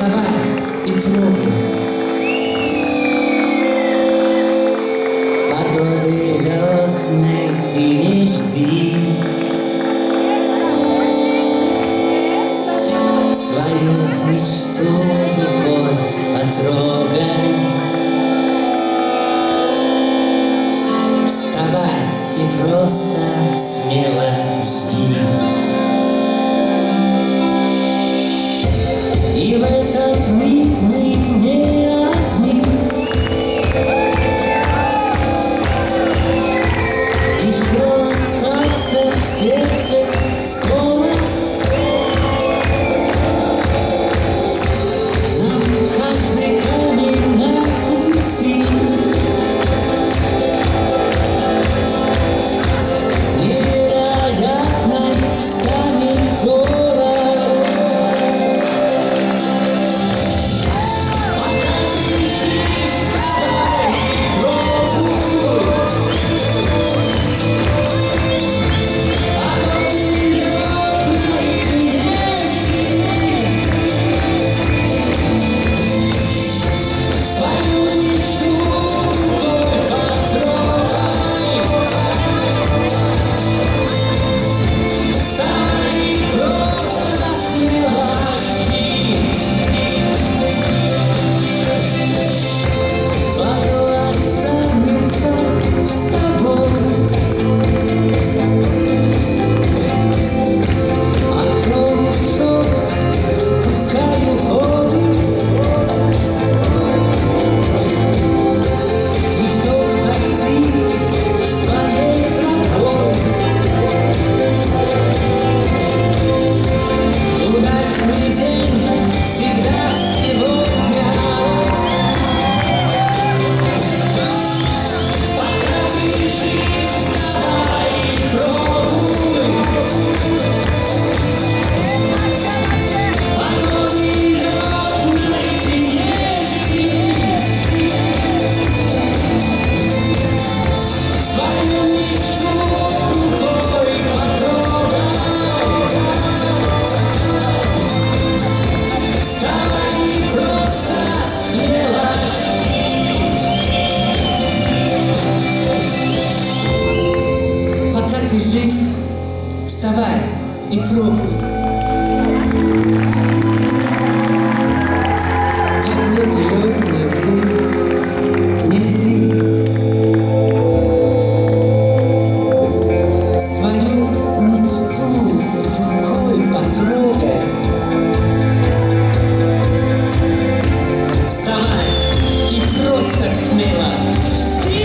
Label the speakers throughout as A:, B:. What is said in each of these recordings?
A: Wstawaj i trudno. Pagody lotnej ty nie жди. Свою мечту рукой потрогай. Вставай и просто смело жди. И в этот миг мы не одни. Еще остался в сердце голос. Нам каждый камень на пути невероятно станет дорог. Ты жив, вставай и пробуй. Погоды летной ты не жди. Свою мечту рукой потрогай. Вставай и просто смело жди.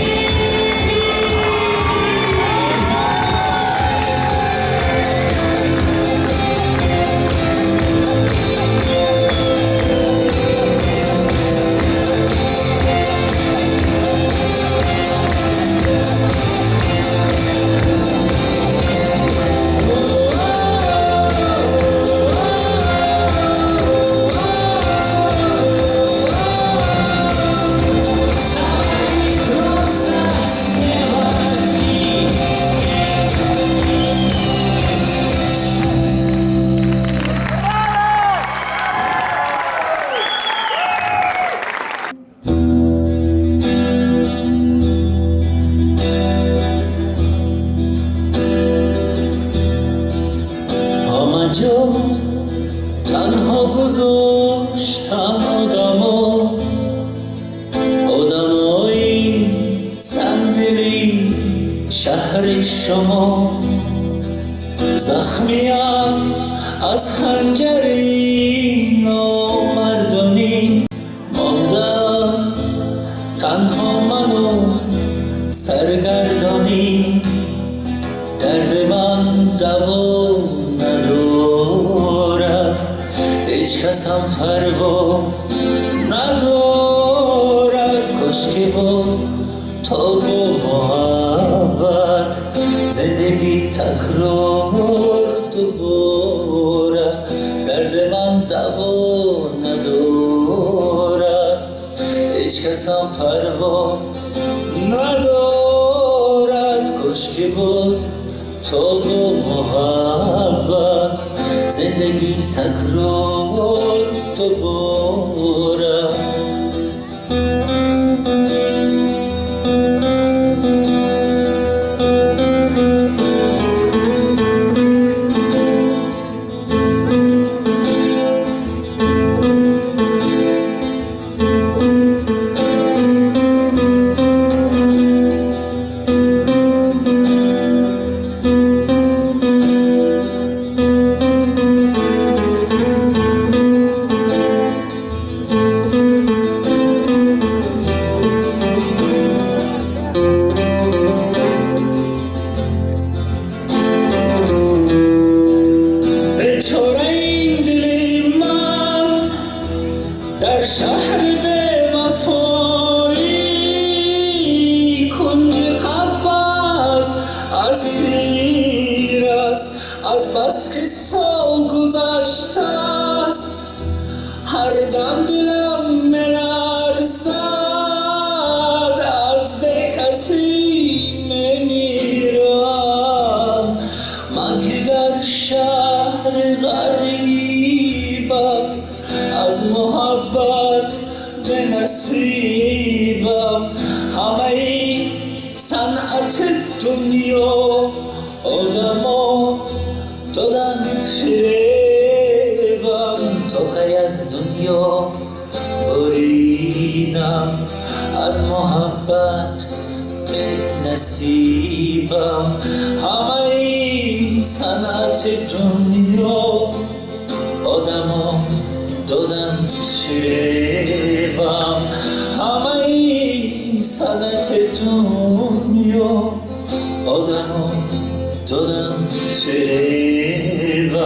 A: آمجا تنها گذاشتم آدمای صندلی شهر شما زخمیم از خنجری نامردانی ماندم تنها منو سرگردانی درد من دوا ندارد هیچ کس هم پروا ندارد کاش که باز تا با محبت زندگی تکرار دوباره درد من دوا ندارد هیچ کس هم پروا ندارد کاش که باز تا با محبت زندگی تکرار to bora. در شهر به وفایی کنج قفس اسیر است از بس که سال گذشته است هر دم دلم می‌لرزد از به کسی نمیرم من که در شهر غریبم از محبت به نصیبم همه ای صنعت دنیا آدما دادن فریبم تا کی از دنیا بریدم از محبت به نصیبم همه ای صنعت دنیا آدما دادن فریبم همه ای صنعت دنیا آدما دادن فریبم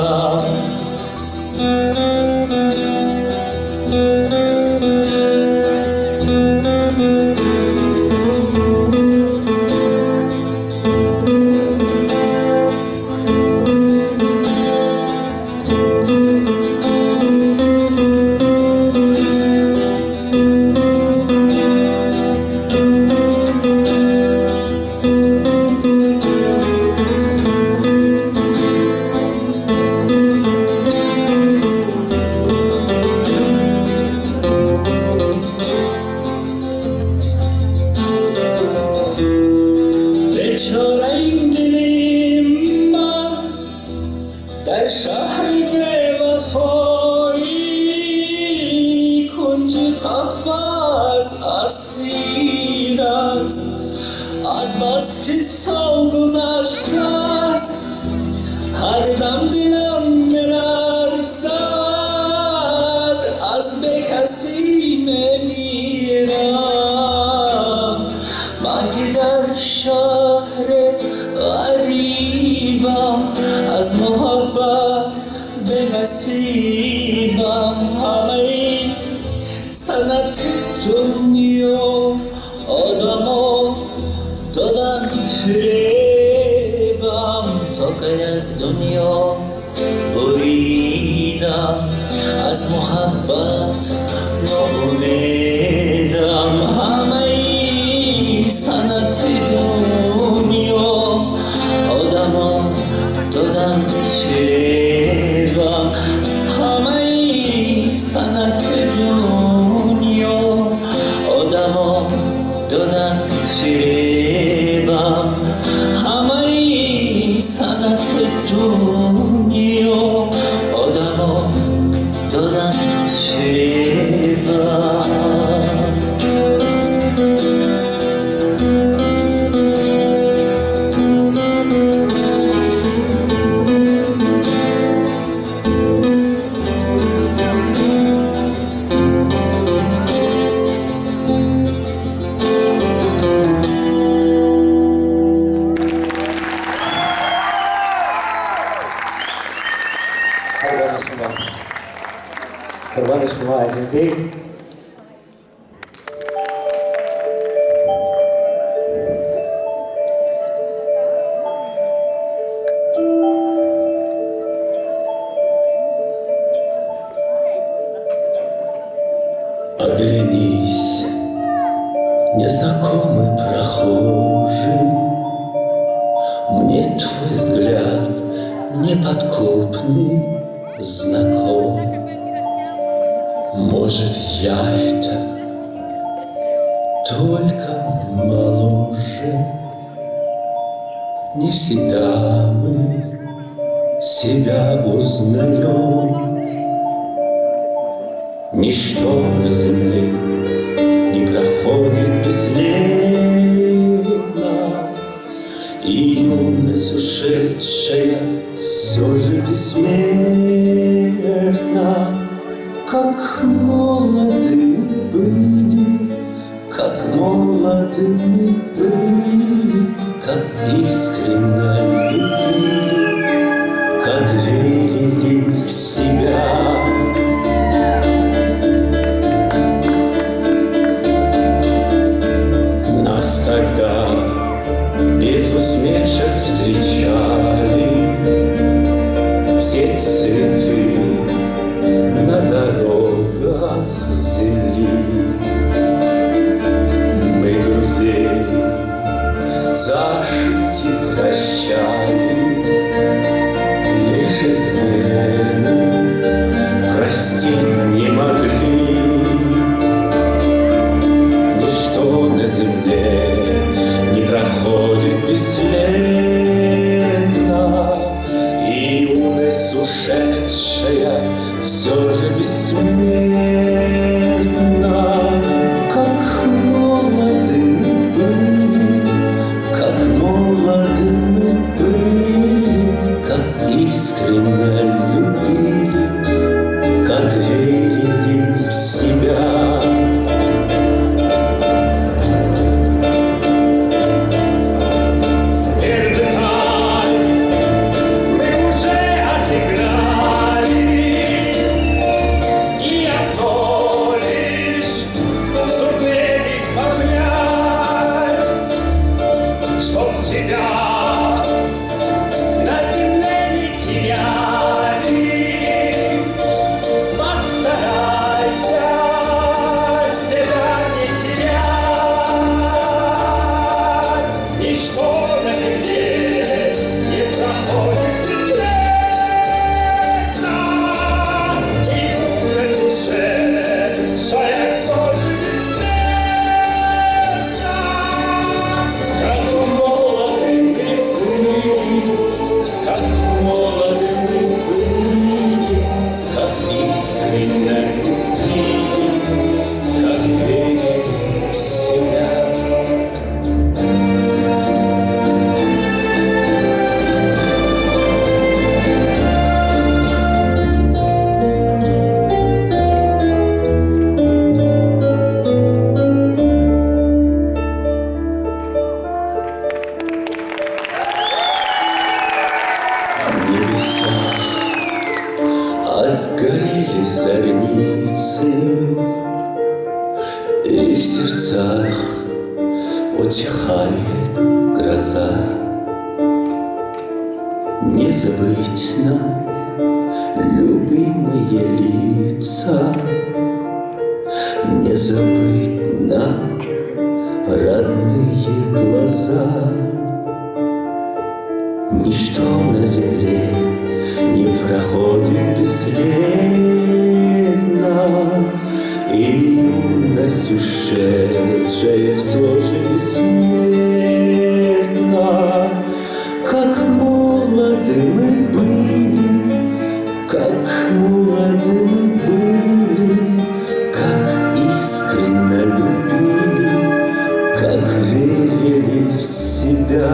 A: در شهر به وفایی کنج قفس اسیر است از بس که سال گذشته است هر دم دلم می‌لرزد از به کسی نمیرم من که در شهر غریبم از محبت به نصیبم همه این صنعت دنیا آدما دادن فریبم تا کی از دنیا بریدم از محبت ناامیدم همه این صنعت دنیا آدما دادن فریبم همه این صنعت دنیا آدما دادن فریبم همه این صنعت دنیا آدما دادن فریبم قربان شما از این دل
B: Оглянись, незнакомый прохожий, мне твой взгляд неподкупный знаком. Может, я это только моложе. Не всегда мы себя узнаем. Ничто на земле не проходит бесследно, и юность ушедшая все же бессмертна. Как молоды мы были, как молоды мы были, как искренне любили, как верили в себя. Нас тогда без усмешек встречали все цветы на дорогах земли. Мы друзей за ошибки прощали, лишь измены простить не могли. Ничто на земле не проходит бесследно, и юность ушедшая все же бессмертна. Как молоды мы были, как молоды мы были, как искренне любили, как верили в себя. Отгорели зорницы, и в сердцах утихает гроза. Не забыть нам любимые лица, не забыть нам родные глаза. Ничто на земле не проходит бесследно, и юность ушедшая все же бессмертна. Как молоды мы были, как молоды мы были, как искренне любили, как верили в себя.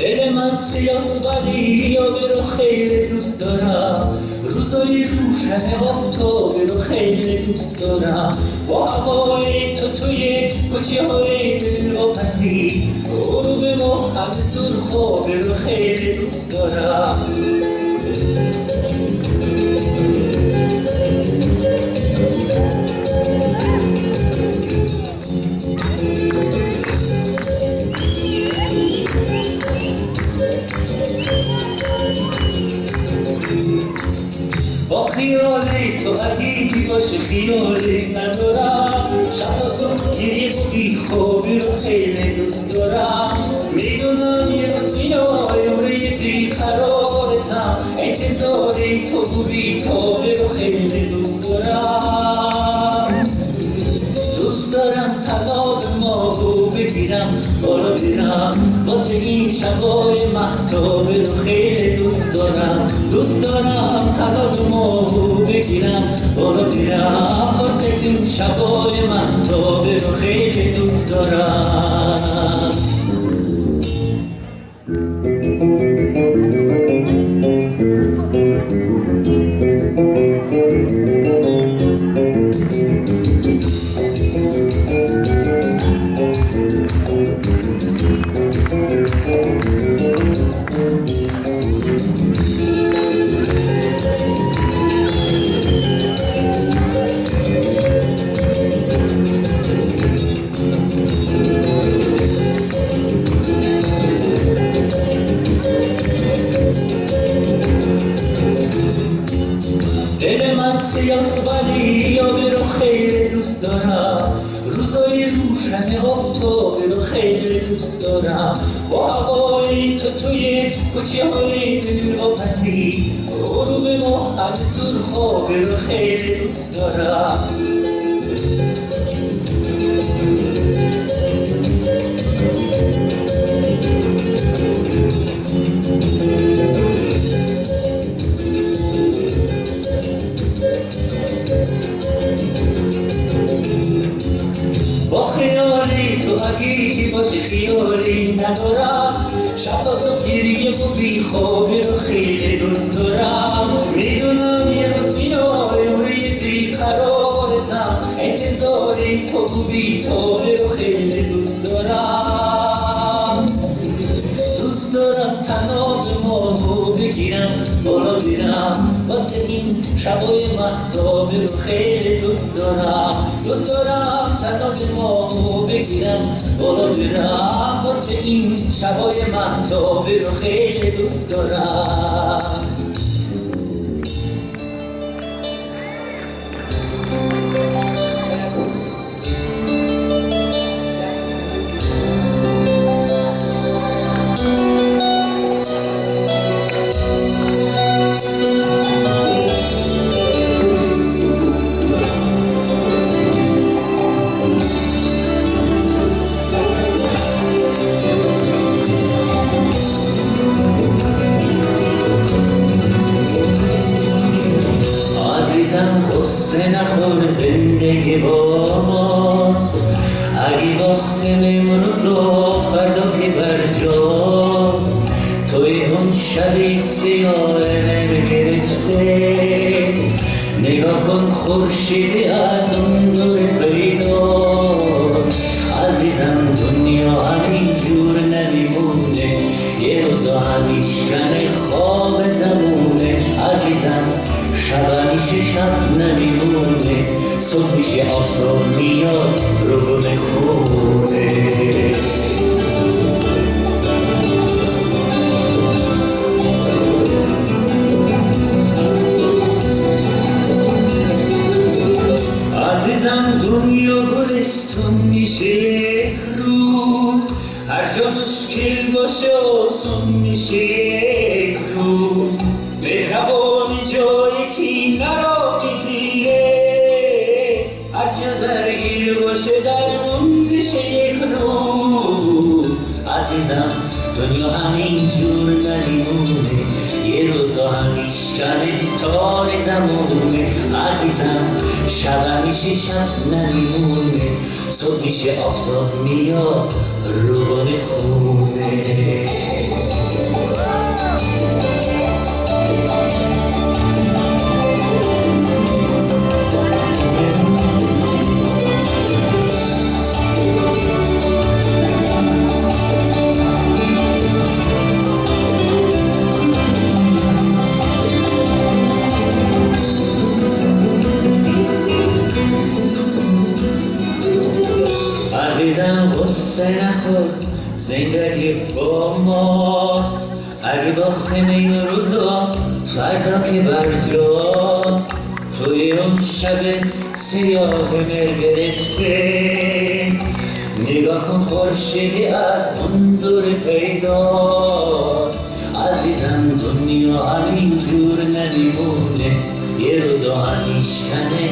A: دل من سیاه ولی یاد رو خیلی دوست دارم. روزای روشن آفتابه رو خیلی دوست دارم، با هوای تو توی کوچه های دلواپسی، غروب ماه هم سرخابه رو خیلی دوست دارم. با خیال تو اگه باشه خیالی ندارم، شب تا صبح گریه و بیخوابی رو خیلی دوست دارم. میدونم یه روز میای عمری بیقرارتم، انتظار تو بیتابی رو خیلی دوست دارم. دوست دارم طلاق ماهو بگیرم بالا برم، واسه این شبای مهتابه رو خیلی دوست دارم. دوست دارم طلاق ماهو بگیرم بالا برم، واسه این شبای مهتابه رو خیلی دوست دارم. دل من سیاه ولی آبی رو خیلی دوست دارم، روزای روشن آفتابی رو خیلی دوست دارم، با هوای تو توی کوچه های دلواپسی، غروب ماه هم سرخابی رو خیلی دوست دارم. با خیالی تو اگه باشه خیالی ندارم، شب تا صبح گریه و بیخوابی رو خیلی دوست دارم. میدونم یه روز میای عمری بیقرارتم، انتظار تو بیتابی رو خیلی دوست دارم. دوست دارم طلاق ماهو بگیرم بالا برم، واسه این شبای مهتابی رو خیلی دوست دارم. دوست دارم طلاق ماهو بگیرم بالا برم، واسه این شبای مهتابی رو خیلی دوست دارم. غصه نخور زندگی با ماست، اگه وقت امروز و فردا که برجاست، توی اون شبی سیاه من گرفته، نگاه کن خورشیدی از اون دور پیداست. عزیزم دنیا همینجور نمیمونه، یه روزا همیشگن خواب زمونه. عزیزم شب همیشه شب نمیمونه، صبح میشه آفتاب میاد رو بخونه. عزیزم دنیا گلستون میشه یک روز، هر جا مشکل باشه آسون میشه یک روز. مهربانی جای کی نرا میگیره، هر جا درگیر باشه درمون میشه یک روز. عزیزم دنیا همینجور نمیمونه، یه روزا همیشگن تار زمونه. عزیزم شب همیشه شب نمیمونه، صبح میشه آفتاب میاد رو بخونه. قصه نخور زندگی با ماست اگه باختم این روزا فردا که برجاست توی اون شب سیاه مر گرفته نگاه کن خورشیدی از اون دور پیداست عزیزم دنیا همینجور نمیمونه یه روزا همیشکنه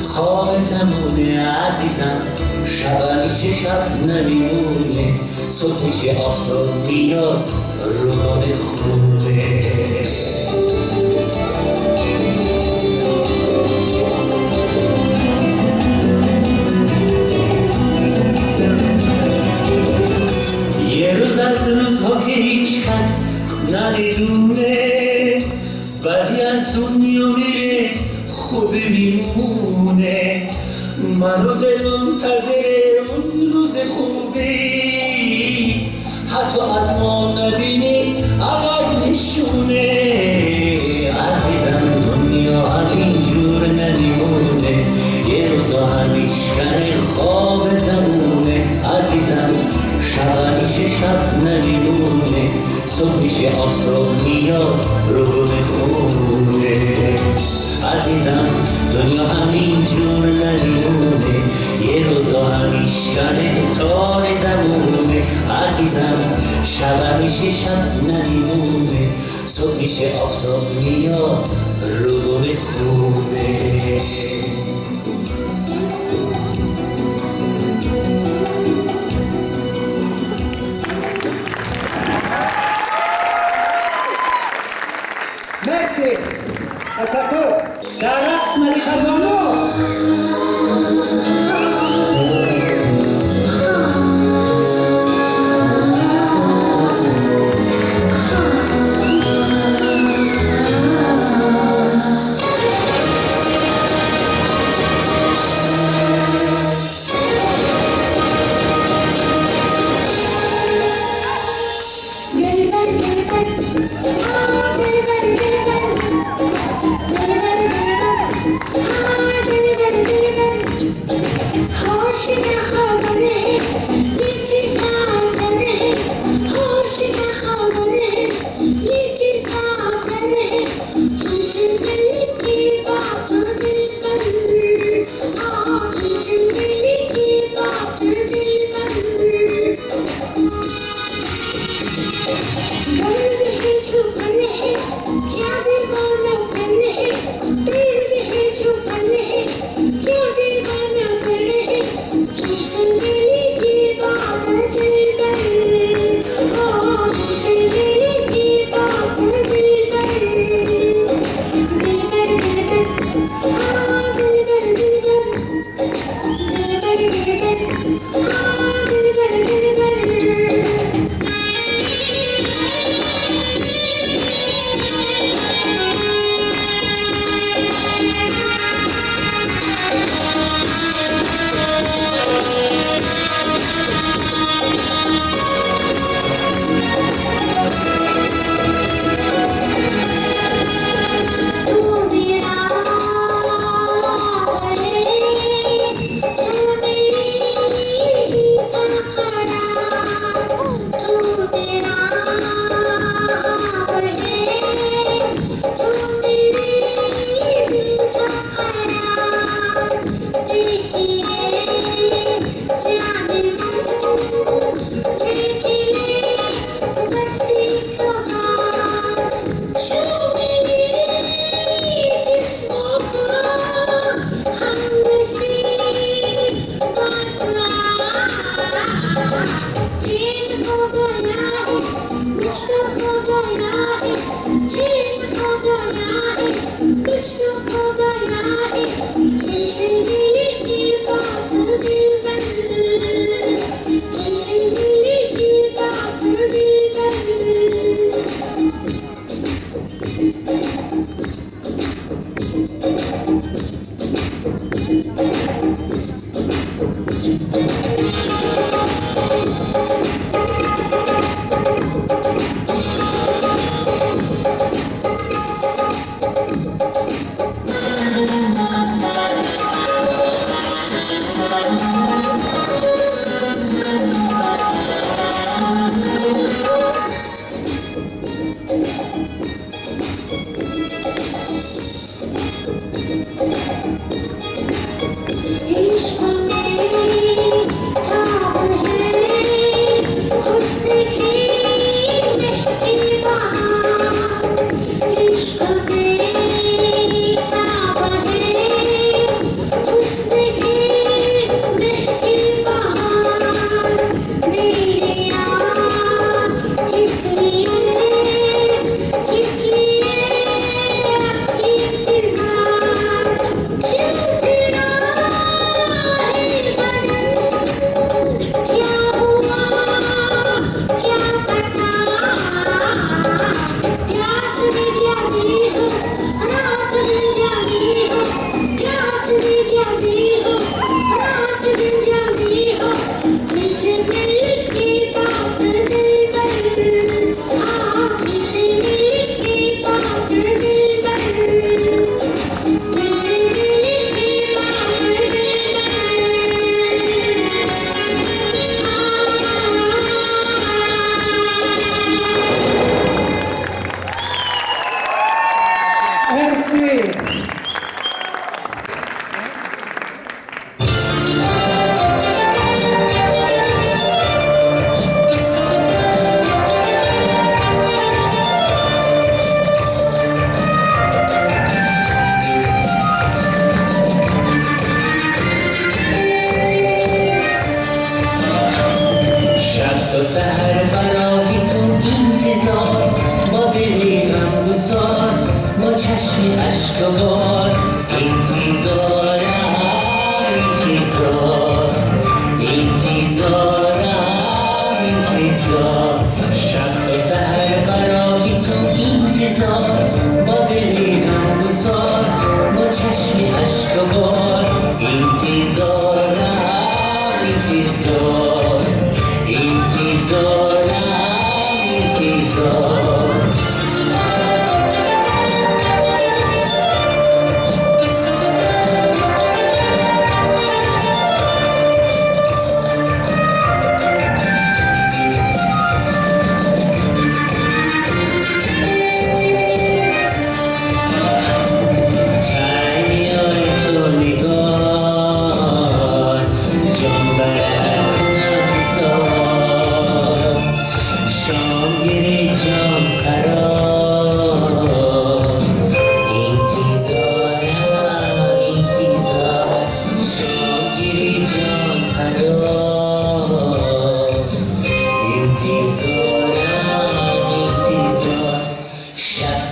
A: خواب زمونه عزیزم شب همیشه شب نمیمونه صبح میشه آفتاب میاد رو بخونه یه روز از روزها که هیچ کس نمیدونه ولی از دنیا میره خوبی میمونه منو دل منتظر اون روز خوبی حتی از ما نبینی عقب نشونه عزیزم دنیا همینجور نمیمونه یه روزا همیشکنه خواب زمونه عزیزم شب همیشه شب نمیمونه صبح میشه آفتاب میاد رو بخونه عزیزم دنیا همینجور نمیمونه یه روزا همیشکنه تار زمونه عزیزم شب همیشه شب نمیمونه صبح میشه آفتاب میاد رو بخونه
C: مرسی تشکر در رقص ملیحه بانو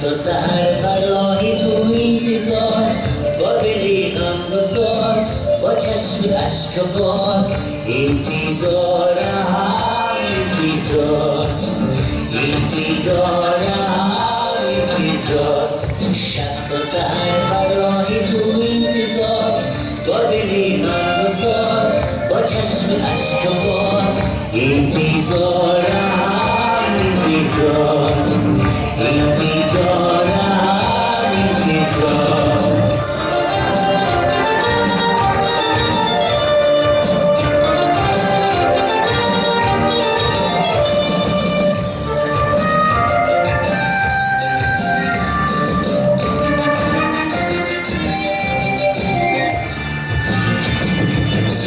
A: تا سحر برای تو انتظار با دلی غمگسار با چشم اشک بار انتظارم انتظار شب تا سحر برای تو انتظار با دلی غمگسار با چشم اشک بار انتظارم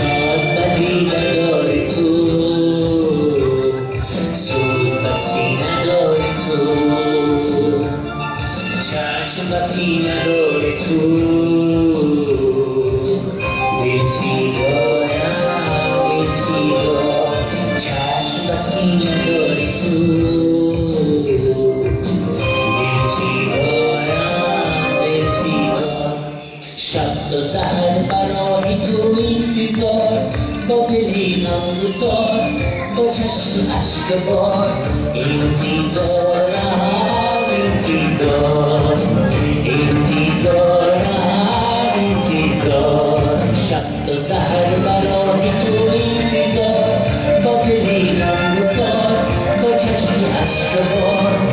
A: ساز بدی نداری تو سوز بسی نداری تو چشم بسی نداری تو دل فیدایم چشم بسی نداری تو دل شب تا سحر برای تو انتظار با دلی غمگسار با چشم اشک بار انتظار شب تا سحر برای تو انتظار با دلی غمگسار با چشم اشک بار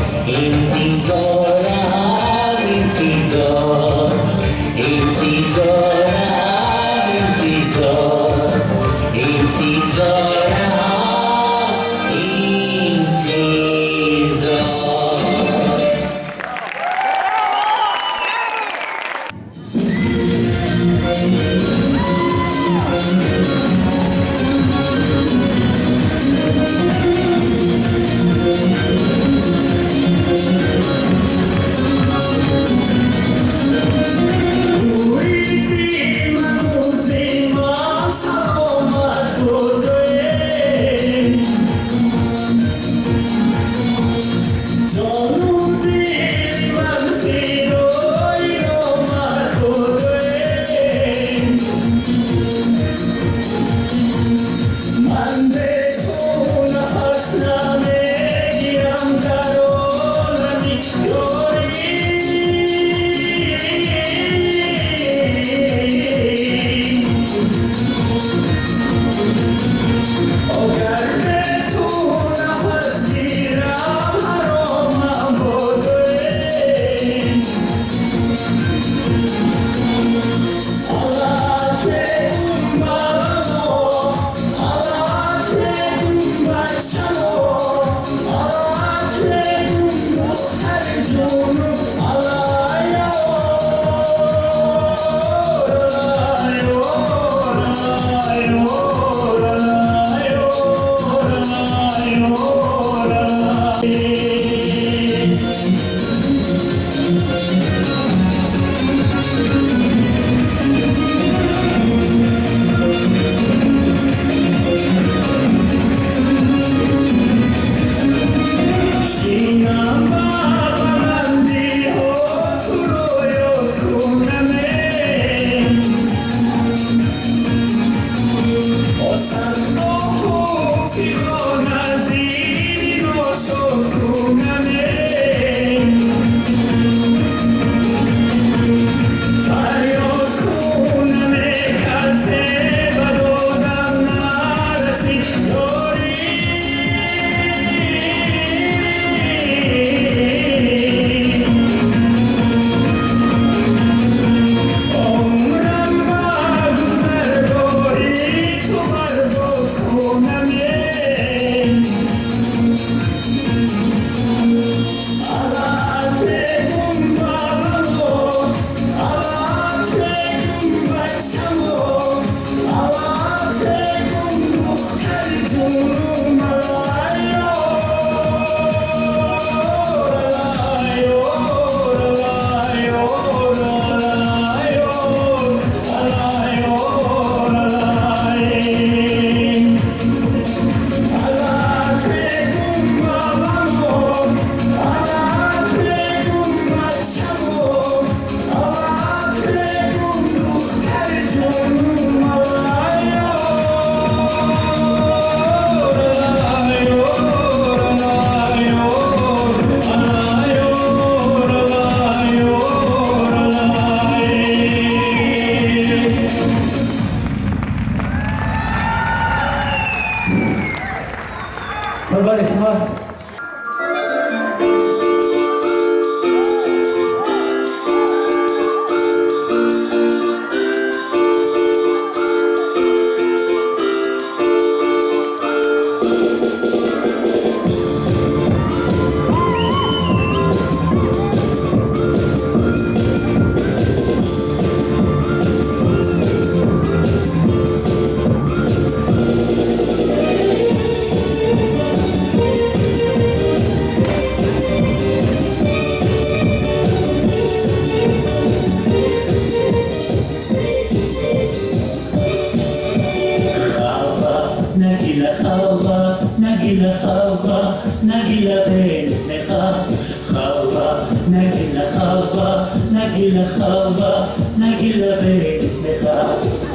A: לחווה, נגיד לבית לך,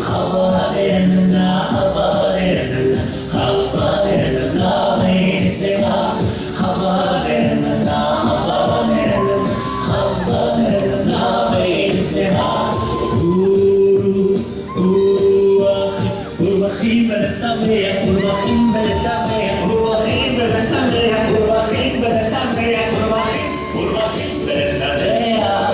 A: חווה איננה, חווה איננה, חווה איננה ואצלך, חווה איננה, חווה איננה, חווה איננה ואצלך. ורוחים ולשמח, ורוחים ולשמח, ורוחים ולשמח, ורוחים ולשמח, ורוחים ולשמח.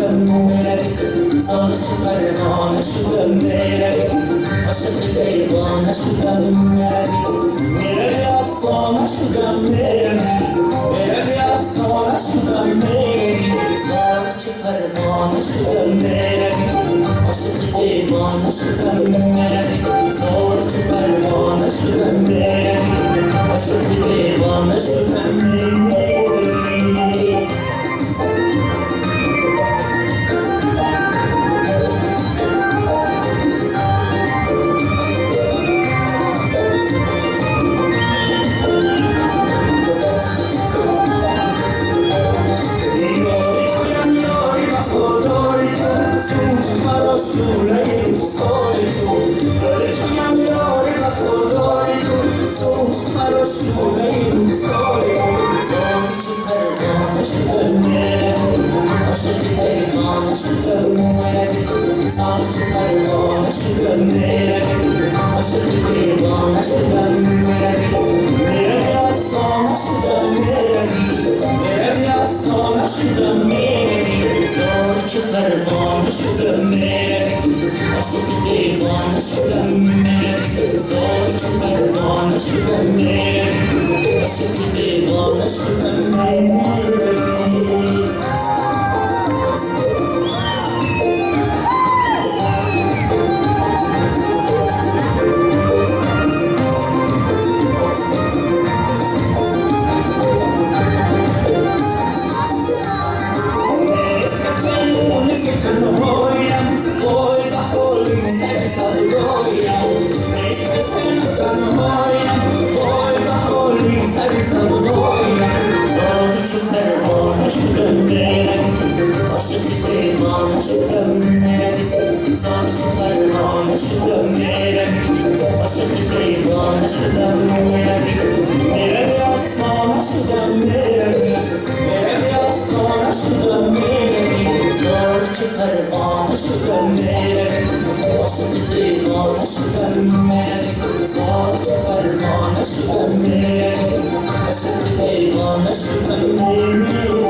A: شدم بروی زار چه پروانه شدم بروی عاشق دیوانه شدم بروی افسانه شدم بروی افسانه شدم بروی زار چه پروانه شدم بروی عاشق دیوانه شدم بروی زار چه پروانه شدم بروی عاشق دیوانه شدم بروی شوره روزهای تو داره تویم یاری وفاداری تو سوخت مرا شوره روزهای تو زاری چه پروانه شدم عاشق دیوانه شدم زاری چه پروانه شدم عاشق دیوانه شدم بروی افسانه شدم بروی افسانه شدم زار چه پروانه شدم عاشق دیوانه شدم زار چه پروانه شدم عاشق دیوانه شدم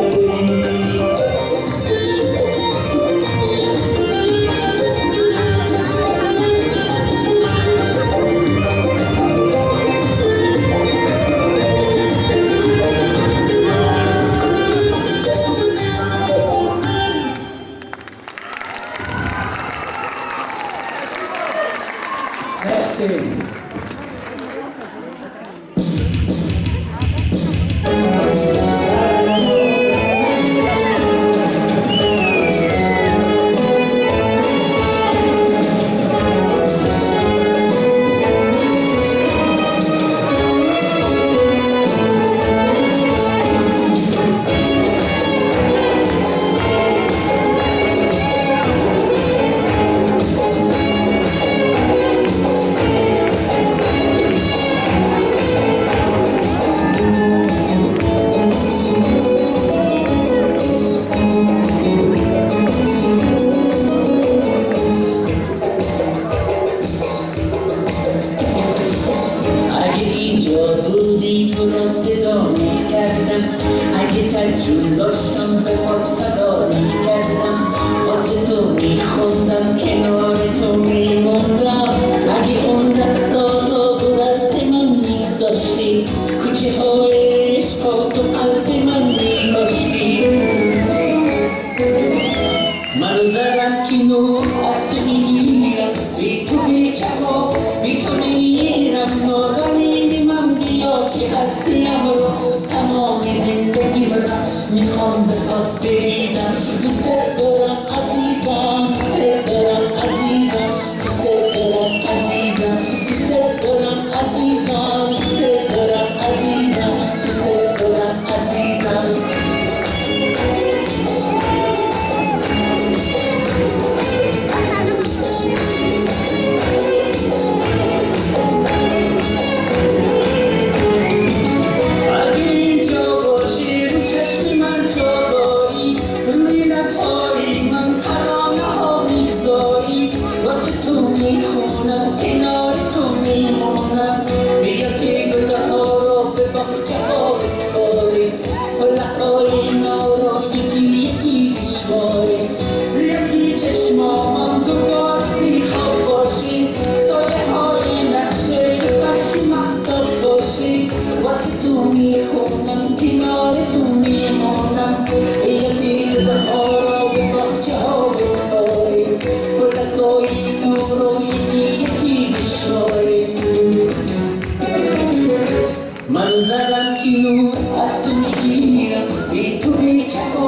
A: نور از تو میگیرم بی تو بیچکو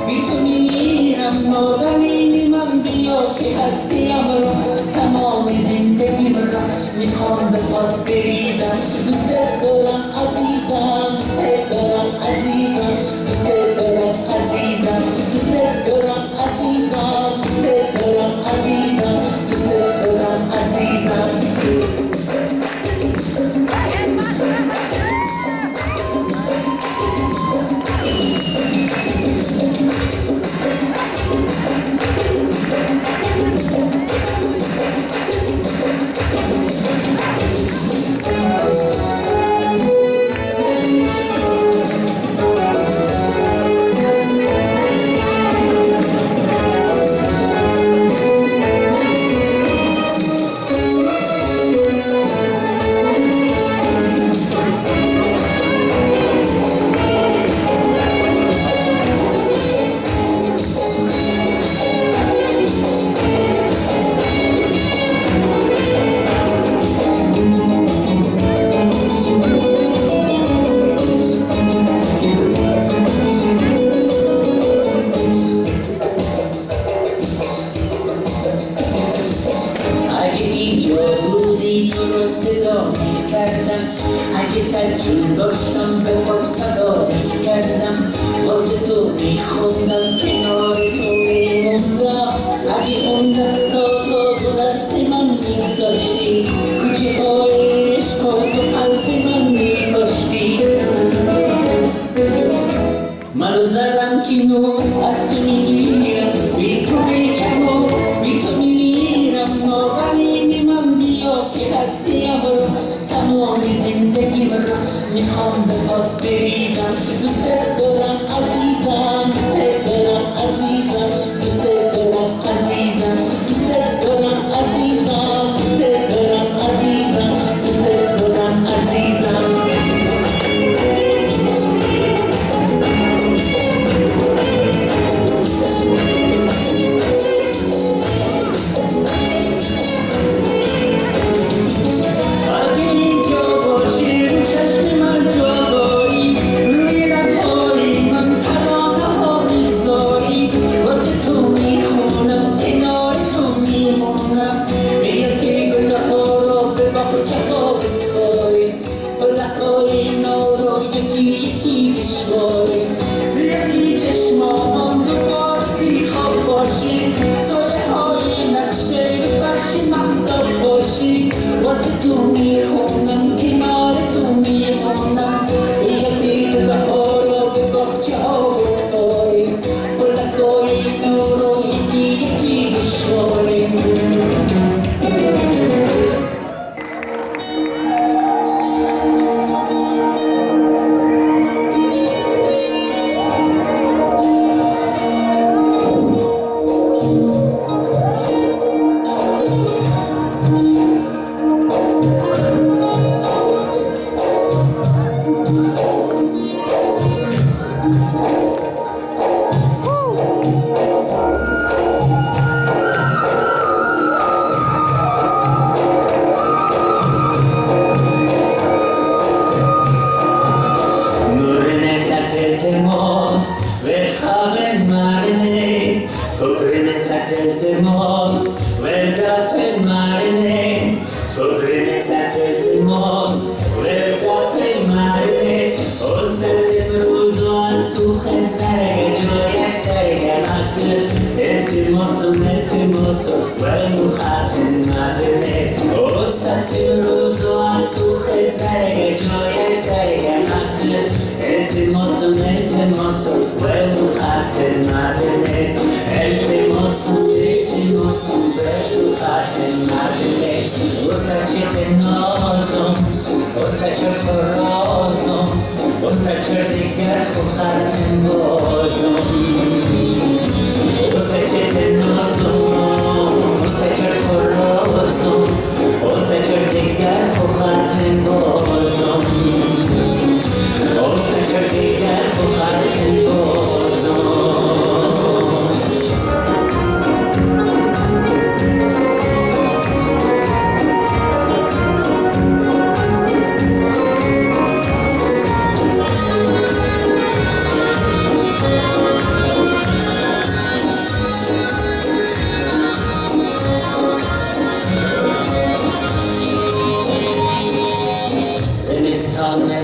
A: بی تو میمیرم نازنین من بیا که هستیم را تمام زندگی را میخوام به پات بریزم دوست دارم عزیزم دوست دارم عزیزم دوست دارم عزیزم دوست دارم عزیزم دوست دارم عزیزم دوست دارم عزیزم اگه اینجا بودی تو رو صدا میکردم اگه سرجون داشتم به پاک صدا میکردم واسه تو میخوندم کنار تو میموندم اگه اون دستاتو دو دست من میگذاشتی کوچه های عشقا تو قلب من میکاشتی منو زدم که نور از تو میگیرم بی تو بیچکو بی تو میمیرم نازنین من بیا که هستیم را تمام زندگی را میخوام به پات بریزم دوست دارم عزیزم دوست دارم عزیزم دوست دارم عزیزم دوست دارم عزیزم دوست دارم عزیزم دوست دارم عزیزم اگه اینجا باشی رو چشم من جا داری روی لبهای من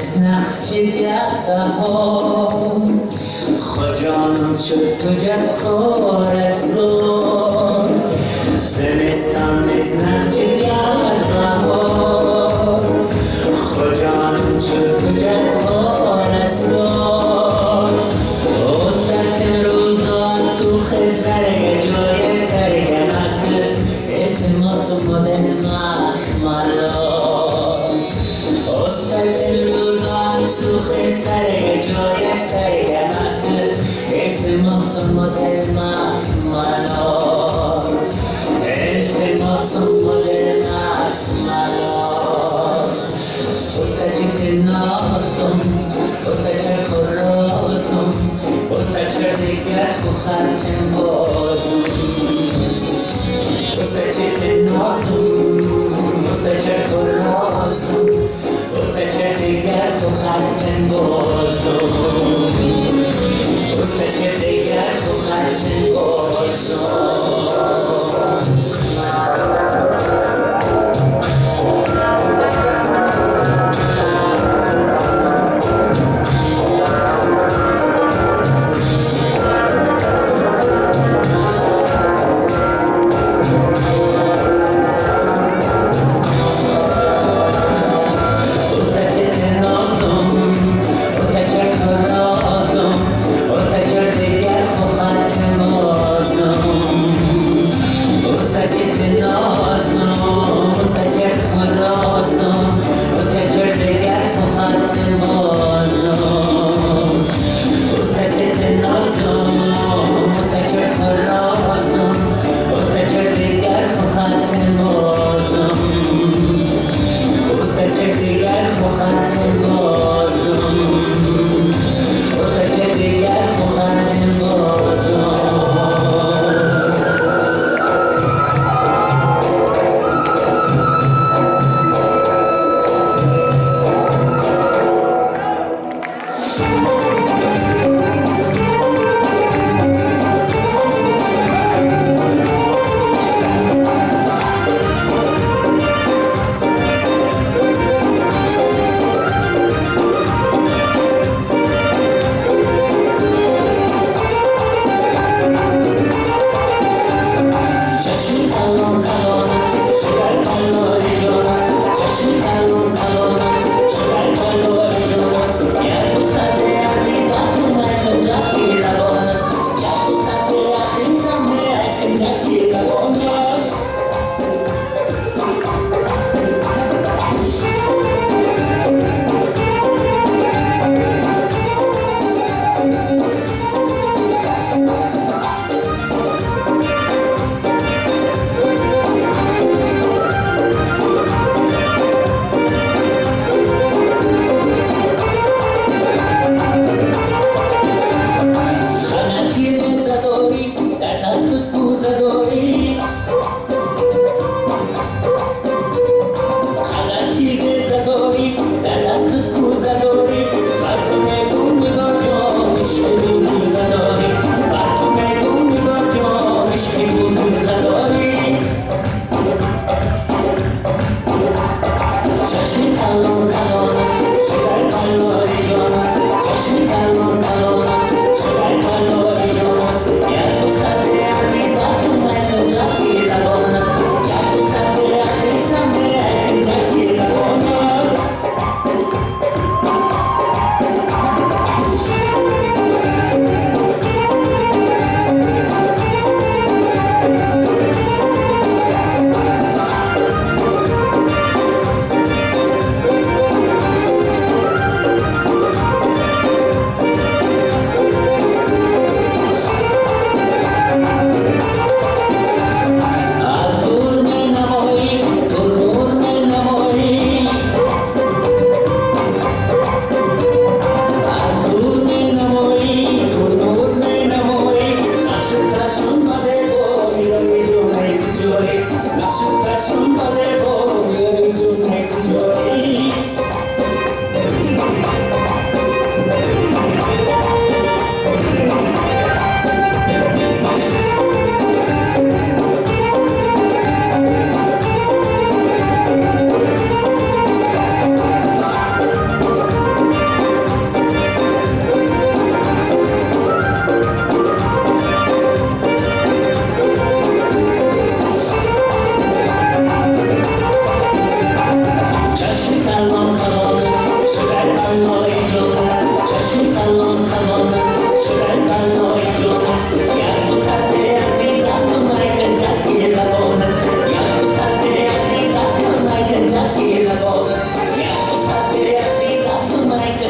A: مثنخ جگر ها خجانم شد تو جبخورت زور زمستان مثنخ جگر ها خجانم شد تو جبخورت زور استرک روزان تو خزبره جای ترگمک التماس و مدن مخمالو استرک روزان تو خزبره جای ترگمک التماس و مدن مخمالو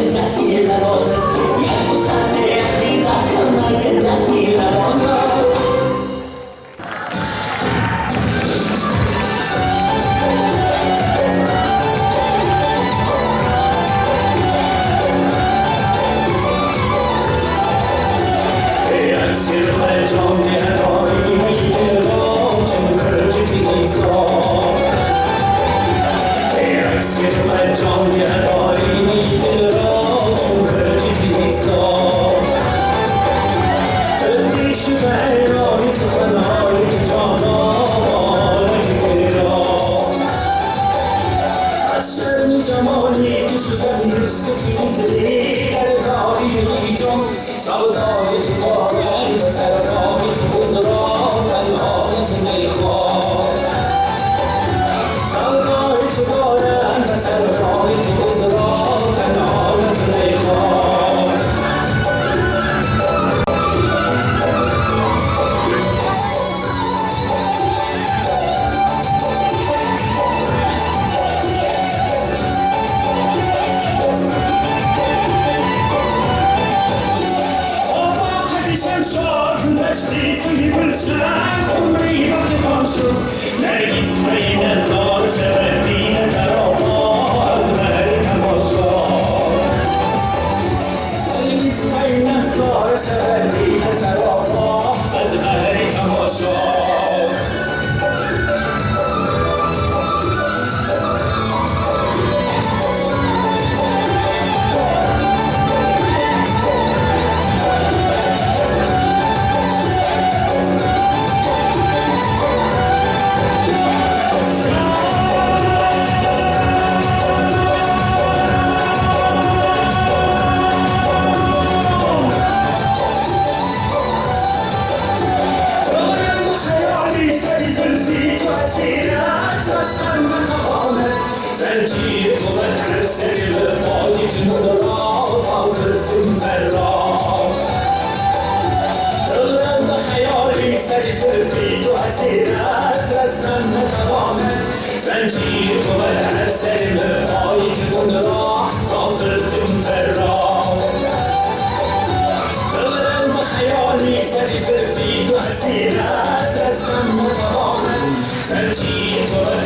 A: جدی لبانه یک مصده خیزه کمک جدی لبانه
B: زنجیر بود هر سر پایی که گونه را تازه در راه دارم با خیالی سری فرفی تو حسین است از من متوانم زنجیر بود